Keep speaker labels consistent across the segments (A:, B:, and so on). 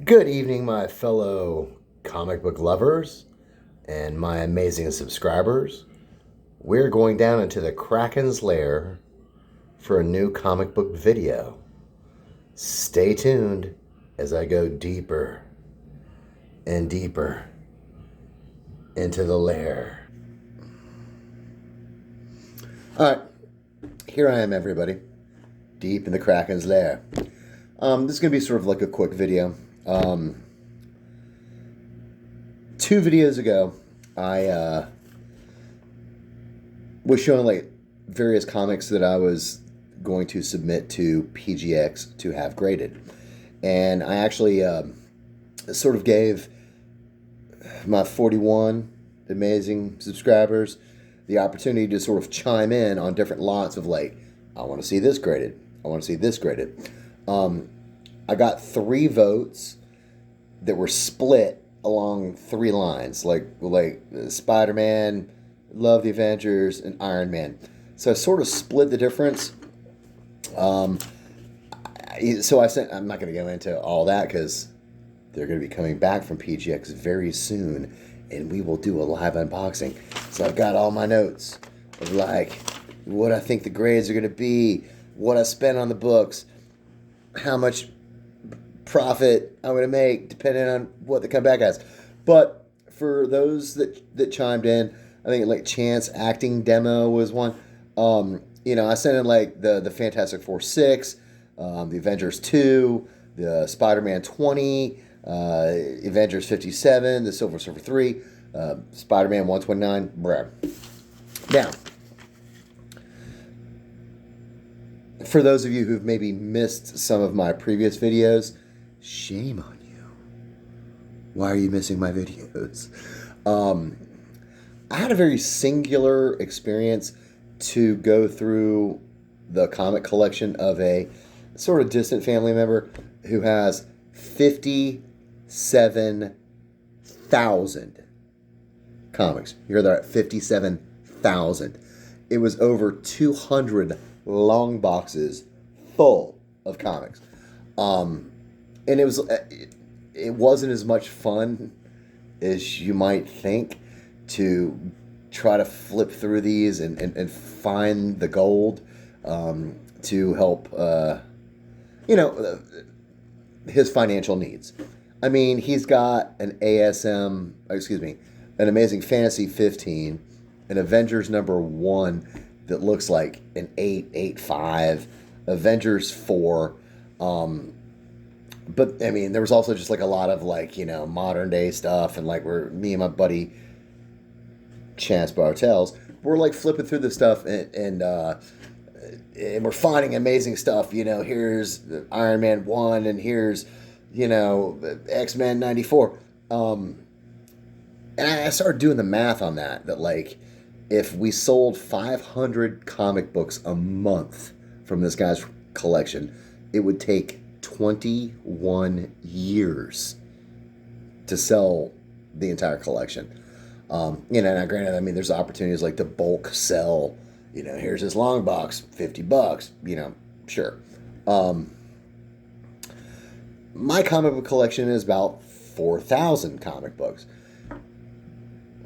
A: Good evening, my fellow comic book lovers and my amazing subscribers. We're going down into the Kraken's lair for a new comic book video. Stay tuned as I go deeper and deeper into the lair. All right, here I am, everybody, deep in the Kraken's lair. This is going to be sort of like a quick video. 2 videos ago, I was showing like various comics that I was going to submit to PGX to have graded, and I actually sort of gave my 41 amazing subscribers the opportunity to sort of chime in on different lots of like, I want to see this graded, I want to see this graded. I got 3 votes that were split along 3 lines, like Spider-Man, Love the Avengers, and Iron Man. So I sort of split the difference. So I sent. I'm not going to go into all that because they're going to be coming back from PGX very soon, and we will do a live unboxing. So I've got all my notes of like what I think the grades are going to be, what I spent on the books, how much profit I'm going to make depending on what they come back as. But for those that chimed in, I think like Chance Acting Demo was one. I sent in like the Fantastic Four 6, the Avengers 2, the Spider-Man 20, Avengers 57, the Silver Surfer 3, Spider-Man 129. Bruh. Now, for those of you who've maybe missed some of my previous videos, shame on you. Why are you missing my videos? I had a very singular experience to go through the comic collection of a sort of distant family member who has 57,000 comics. You heard that? 57,000. It was over 200 long boxes full of comics. And it wasn't as much fun as you might think to try to flip through these and find the gold to help his financial needs. I mean, he's got an an Amazing Fantasy 15, an Avengers #1 that looks like an 885, Avengers 4. But I mean, there was also just like a lot of like, modern day stuff, and like where me and my buddy Chance Bartels, we're like flipping through the stuff and we're finding amazing stuff. Here's Iron Man 1, and here's X-Men 94. And I started doing the math on that like if we sold 500 comic books a month from this guy's collection, it would take 21 years to sell the entire collection. Now granted, I mean, there's opportunities like to bulk sell, here's this long box, $50, sure. My comic book collection is about 4,000 comic books.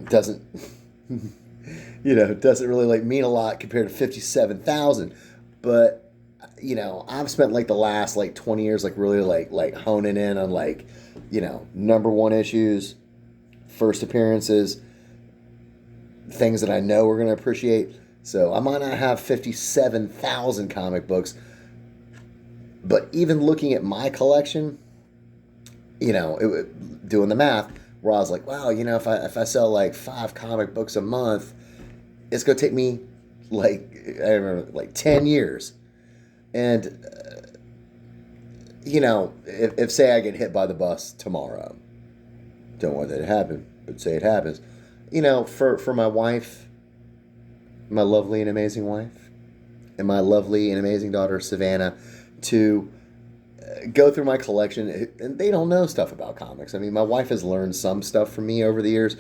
A: Doesn't, doesn't really like mean a lot compared to 57,000, but I've spent like the last like 20 years like really like honing in on like, #1 issues, first appearances, things that I know we're going to appreciate. So I might not have 57,000 comic books, but even looking at my collection, doing the math, where I was like, wow, if I sell like 5 comic books a month, it's going to take me like, I remember, like 10 years. And, if say I get hit by the bus tomorrow, don't want that to happen, but say it happens, for my wife, my lovely and amazing wife, and my lovely and amazing daughter, Savannah, to go through my collection, and they don't know stuff about comics. I mean, my wife has learned some stuff from me over the years,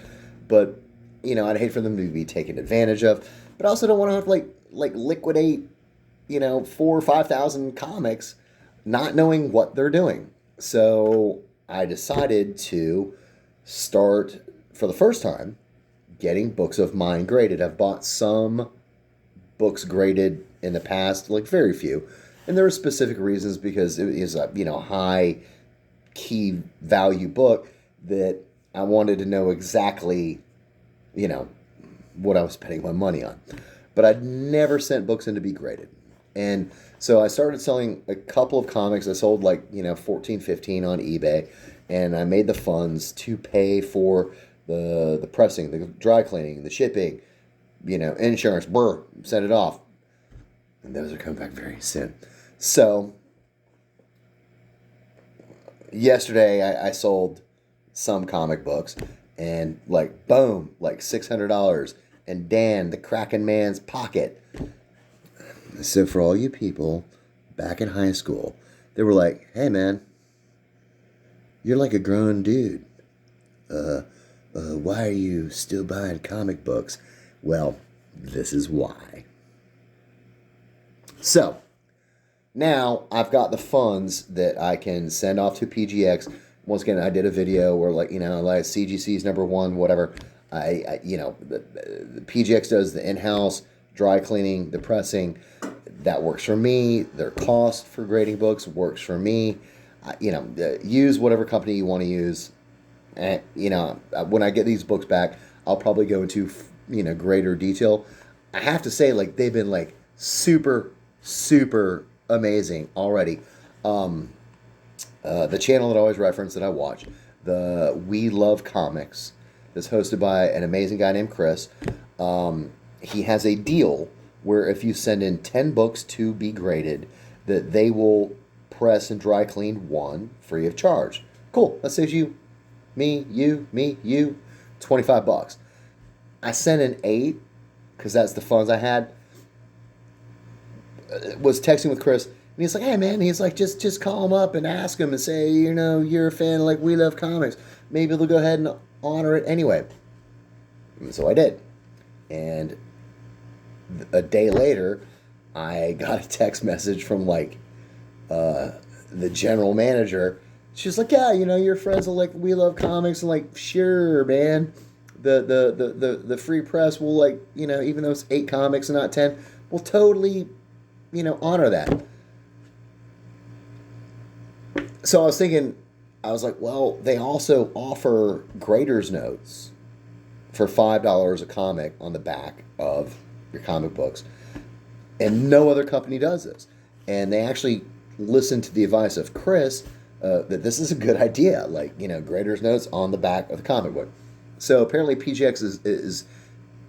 A: but, I'd hate for them to be taken advantage of, but I also don't want to have to like liquidate 4,000 or 5,000 comics not knowing what they're doing. So I decided to start, for the first time, getting books of mine graded. I've bought some books graded in the past, like very few, and there were specific reasons because it is a high key value book that I wanted to know exactly you know what I was spending my money on. But I'd never sent books in to be graded. And so I started selling a couple of comics. I sold 14, 15 on eBay, and I made the funds to pay for the pressing, the dry cleaning, the shipping, insurance, send it off. And those are coming back very soon. So yesterday I sold some comic books and boom, $600 and Dan the Kraken Man's pocket. So for all you people back in high school, they were like, "Hey man, you're like a grown dude. Why are you still buying comic books?" Well, this is why. So now I've got the funds that I can send off to PGX. Once again, I did a video where CGC's number one, whatever. The PGX does the in-house dry cleaning, the pressing. That works for me. Their cost for grading books works for me. Use whatever company you want to use. And, when I get these books back, I'll probably go into, greater detail. I have to say, they've been, super, super amazing already. The channel that I always reference that I watch, the We Love Comics, is hosted by an amazing guy named Chris. He has a deal where if you send in 10 books to be graded, that they will press and dry clean one free of charge. Cool. That saves you, me, you, $25. I sent in 8 because that's the funds I had. Was texting with Chris, and he's like, "Hey man," he's like, just call him up and ask him and say, you're a fan of We Love Comics. Maybe they'll go ahead and honor it anyway. And so I did. And a day later, I got a text message from the general manager. She's like, "Yeah, your friends will We Love Comics," and sure, man. The free press will even though it's 8 comics and not 10, will totally honor that. So I was thinking, well, they also offer grader's notes for $5 a comic on the back of your comic books. And no other company does this. And they actually listened to the advice of Chris that this is a good idea, grader's notes on the back of the comic book. So apparently PGX is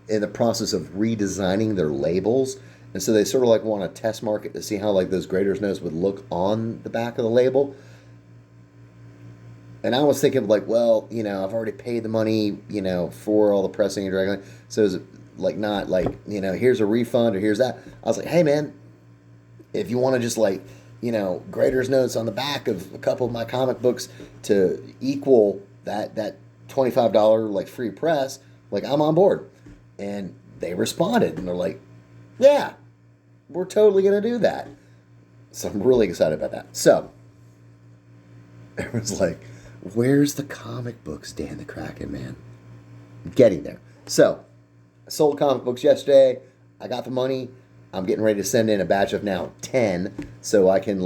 A: in the process of redesigning their labels. And so they sort of want to test market to see how those grader's notes would look on the back of the label. And I was thinking well, I've already paid the money, for all the pressing and dragging. So is it not here's a refund or here's that. I was like, "Hey man, if you want to just grader's notes on the back of a couple of my comic books to equal that $25 free press, I'm on board." And they responded and they're like, "Yeah, we're totally going to do that." So I'm really excited about that. So everyone's like, "Where's the comic books, Dan the Kraken Man?" I'm getting there. So I sold comic books yesterday. I got the money. I'm getting ready to send in a batch of now 10 so I can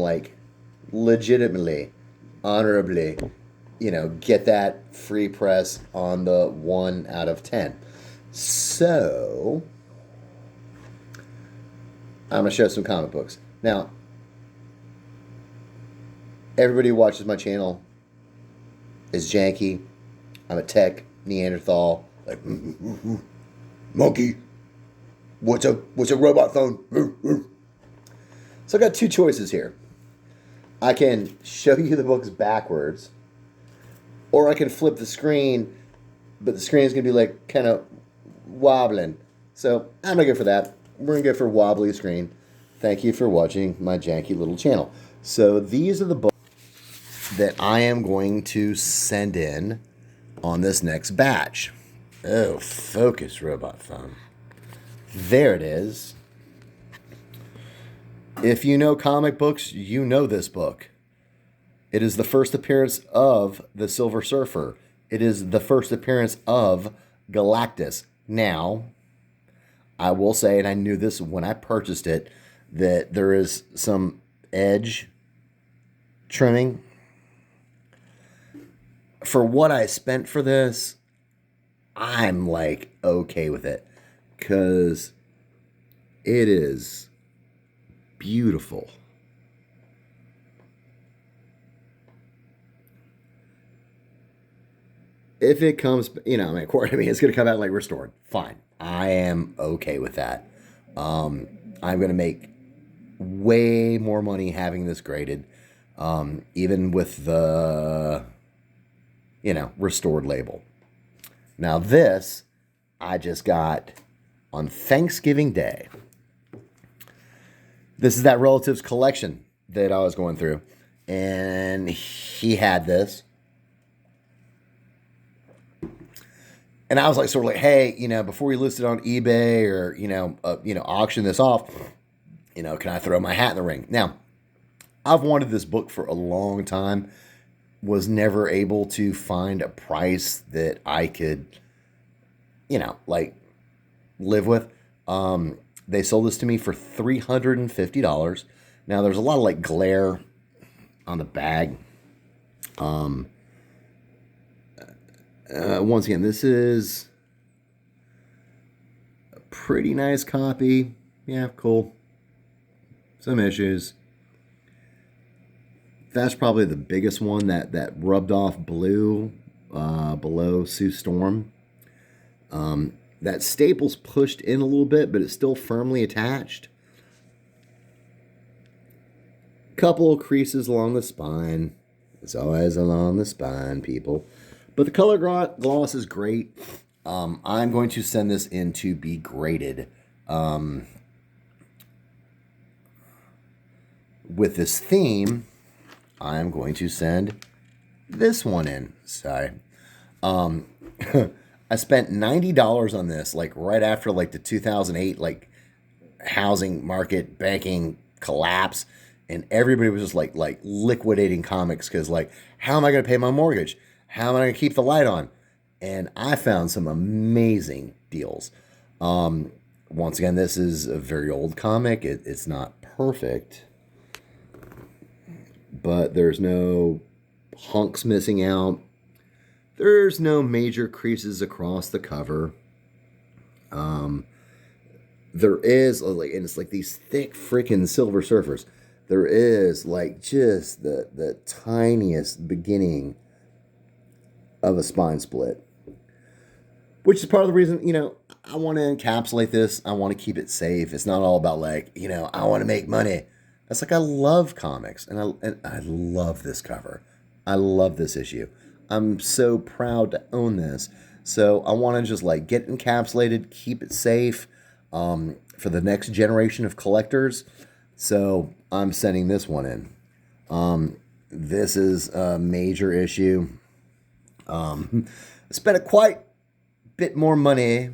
A: legitimately, honorably, get that free press on the 1 out of 10. So I'm going to show some comic books. Now, everybody who watches my channel is janky. I'm a tech Neanderthal. Monkey. What's a robot phone? So I got 2 choices here. I can show you the books backwards, or I can flip the screen, but the screen is going to be kind of wobbling. So I'm going to go for that. We're going to go for wobbly screen. Thank you for watching my janky little channel. So these are the books that I am going to send in on this next batch. Oh, focus, robot phone. There it is. If you know comic books, you know this book. It is the first appearance of the Silver Surfer. It is the first appearance of Galactus. Now, I will say, and I knew this when I purchased it, that there is some edge trimming. For what I spent for this, I'm like okay with it because it is beautiful. If it comes, I mean, it's going to come out like restored. Fine. I am okay with that. I'm going to make way more money having this graded, even with the, restored label. Now, this I just got on Thanksgiving Day. This is that Relatives collection that I was going through. And he had this. And I was like, sort of like, hey, before you list it on eBay or, auction this off, can I throw my hat in the ring? Now, I've wanted this book for a long time, was never able to find a price that I could, live with. They sold this to me for $350. Now, there's a lot of glare on the bag. Once again, this is a pretty nice copy. Yeah, cool. Some issues. That's probably the biggest one that rubbed off blue below Sue Storm. That staple's pushed in a little bit, but it's still firmly attached. Couple of creases along the spine. It's always along the spine, people. But the color gloss is great. I'm going to send this in to be graded. With this theme, I'm going to send this one in. Sorry. I spent $90 on this, right after the 2008 housing market banking collapse, and everybody was just liquidating comics because how am I going to pay my mortgage? How am I going to keep the light on? And I found some amazing deals. Once again, this is a very old comic. It's not perfect, but there's no hunks missing out. There's no major creases across the cover. There is, and it's these thick freaking Silver Surfers. There is just the tiniest beginning of a spine split, which is part of the reason, I want to encapsulate this. I want to keep it safe. It's not all about I want to make money. That's I love comics and I love this cover. I love this issue. I'm so proud to own this. So I want to just get encapsulated, keep it safe for the next generation of collectors. So I'm sending this one in. This is a major issue. I spent quite bit more money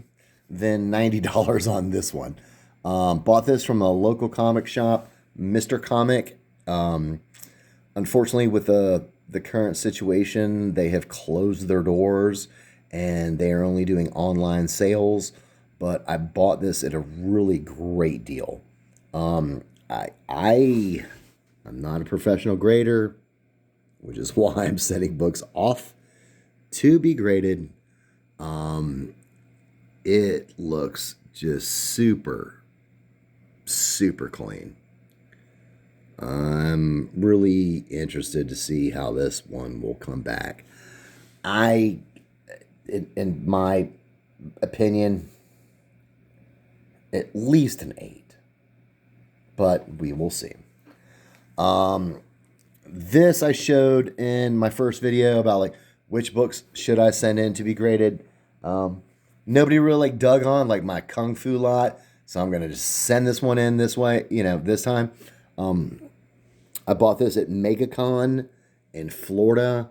A: than $90 on this one. Bought this from a local comic shop, Mr. Comic. Unfortunately, with the current situation, they have closed their doors and they are only doing online sales. But I bought this at a really great deal. I'm not a professional grader, which is why I'm sending books off to be graded. It looks just super, super clean. I'm really interested to see how this one will come back. In my opinion, at least an 8, but we will see. This I showed in my first video about which books should I send in to be graded. Nobody really dug on my Kung Fu lot, so I'm gonna just send this one in this way. This time. I bought this at MegaCon in Florida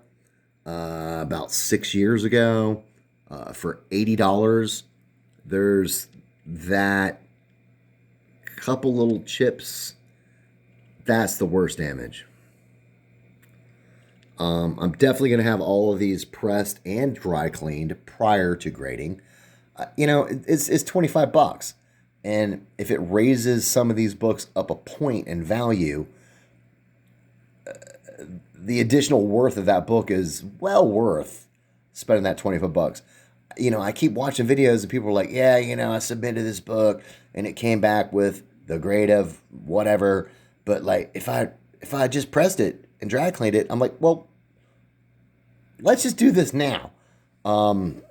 A: about 6 years ago for $80. There's that couple little chips. That's the worst damage. I'm definitely going to have all of these pressed and dry cleaned prior to grading. It's $25, and if it raises some of these books up a point in value, the additional worth of that book is well worth spending that $25. I keep watching videos and people are like, yeah, I submitted this book and it came back with the grade of whatever, but like if I just pressed it and dry cleaned it, I'm like, well, let's just do this now. I'm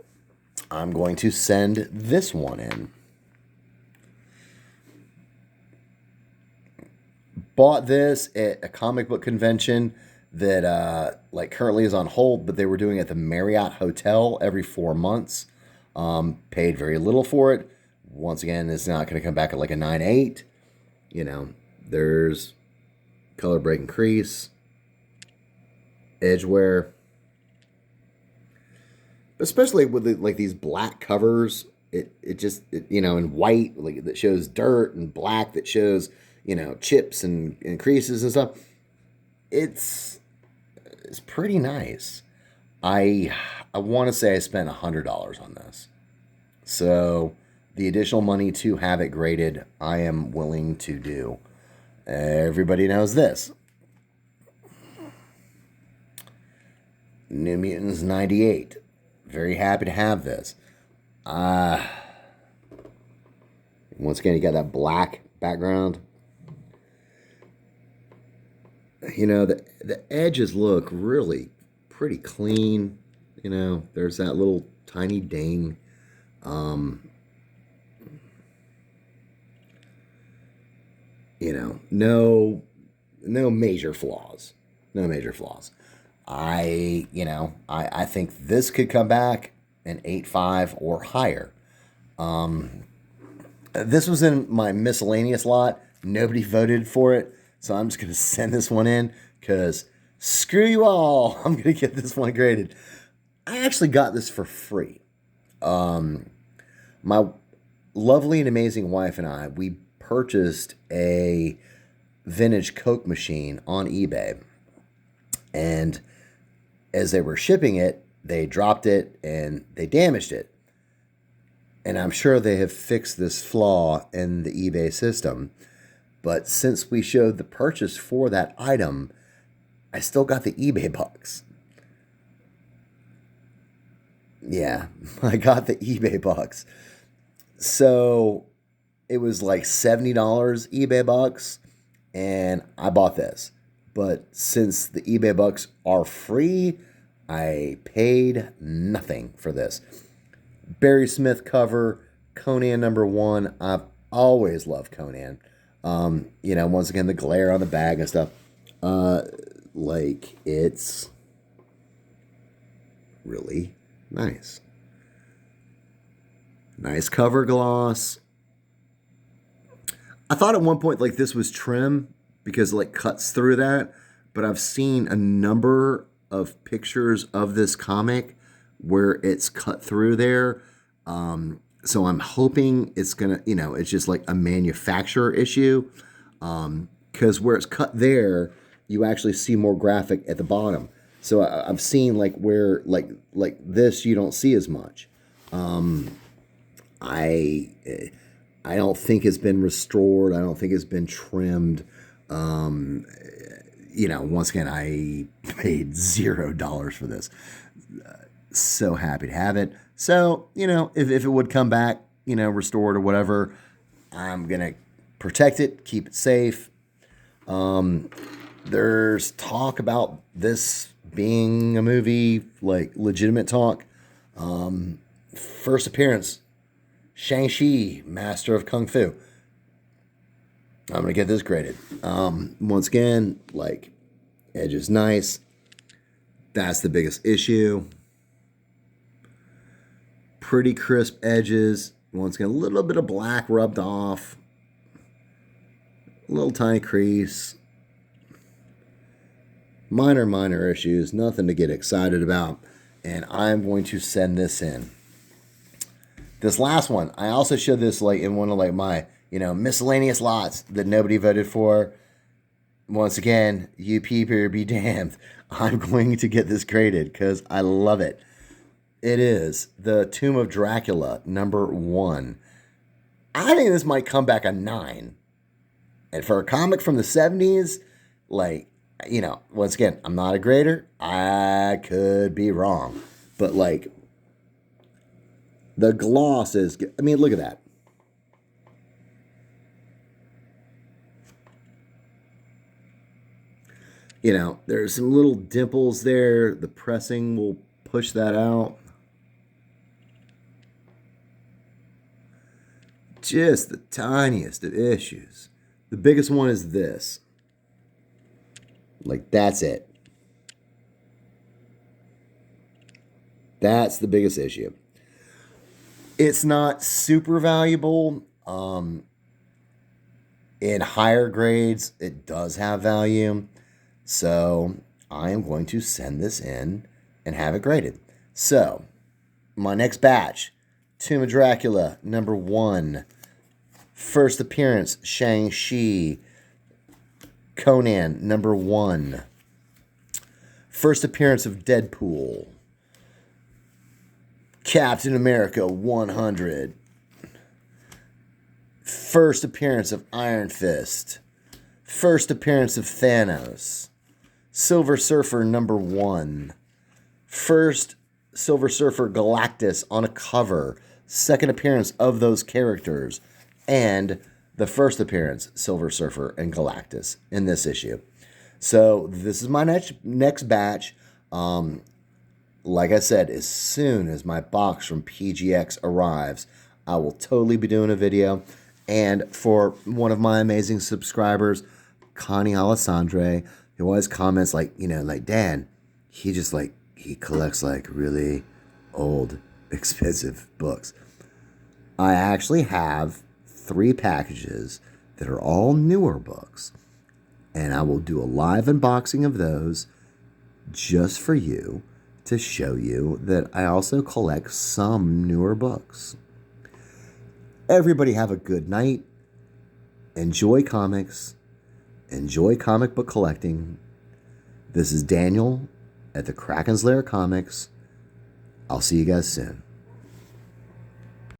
A: going to send this one in. Bought this at a comic book convention that currently is on hold, but they were doing it at the Marriott Hotel every 4 months. Paid very little for it. Once again, it's not going to come back at like a 9.8. There's color break and crease, edge wear. Especially with these black covers, it just in white that shows dirt and black that shows chips and creases and stuff. It's pretty nice. I want to say I spent $100 on this, so the additional money to have it graded, I am willing to do. Everybody knows this. New Mutants 98. Very happy to have this. Once again, you got that black background. The edges look really pretty clean. There's that little tiny ding. No major flaws. No major flaws. I think this could come back an 8.5 or higher. This was in my miscellaneous lot. Nobody voted for it, so I'm just going to send this one in because screw you all. I'm going to get this one graded. I actually got this for free. My lovely and amazing wife and I, we purchased a vintage Coke machine on eBay. And as they were shipping it, they dropped it and they damaged it. And I'm sure they have fixed this flaw in the eBay system. But since we showed the purchase for that item, I still got the eBay bucks. Yeah, I got the eBay bucks. So it was like $70 eBay bucks, and I bought this. But since the eBay bucks are free, I paid nothing for this. Barry Smith cover, Conan #1. I've always loved Conan. Once again, the glare on the bag and stuff. It's really nice. Nice cover gloss. I thought at one point this was trim because it cuts through that, but I've seen a number of pictures of this comic where it's cut through there. So I'm hoping it's gonna, it's just like a manufacturer issue. Because where it's cut there, you actually see more graphic at the bottom. So I've seen where this you don't see as much. I don't think it's been restored. I don't think it's been trimmed. Once again, I paid $0 for this. So happy to have it. So, if it would come back, restored or whatever, I'm going to protect it, keep it safe. There's talk about this being a movie, legitimate talk. First appearance, Shang-Chi, Master of Kung Fu. I'm going to get this graded. Once again, edge is nice. That's the biggest issue. Pretty crisp edges. Once again, a little bit of black rubbed off. A little tiny crease. Minor issues. Nothing to get excited about. And I'm going to send this in. This last one, I also showed this in one of my miscellaneous lots that nobody voted for. once again, you peeper be damned. I'm going to get this graded because I love it. It is the Tomb of Dracula, #1. I think this might come back a 9. And for a comic from the 70s, like, once again, I'm not a grader. I could be wrong. But, like, the gloss is, I mean, look at that. There's some little dimples there. The pressing will push that out. Just the tiniest of issues. The biggest one is this. Like, that's it. That's the biggest issue. It's not super valuable. In higher grades, it does have value. So I am going to send this in and have it graded. So my next batch, Tomb of Dracula, #1. First appearance, Shang-Chi. Conan, #1. First appearance of Deadpool. Captain America 100. First appearance of Iron Fist. First appearance of Thanos. Silver Surfer #1. First Silver Surfer Galactus on a cover. Second appearance of those characters. And the first appearance, Silver Surfer and Galactus in this issue. So this is my next batch. Like I said, as soon as my box from PGX arrives, I will totally be doing a video. And for one of my amazing subscribers, Connie Alessandre, who always comments like, Dan, he collects like really old, expensive books. I actually have 3 packages that are all newer books. And I will do a live unboxing of those just for you to show you that I also collect some newer books. Everybody have a good night. Enjoy comics. Enjoy comic book collecting. This is Daniel at the Kraken's Lair Comics. I'll see you guys soon.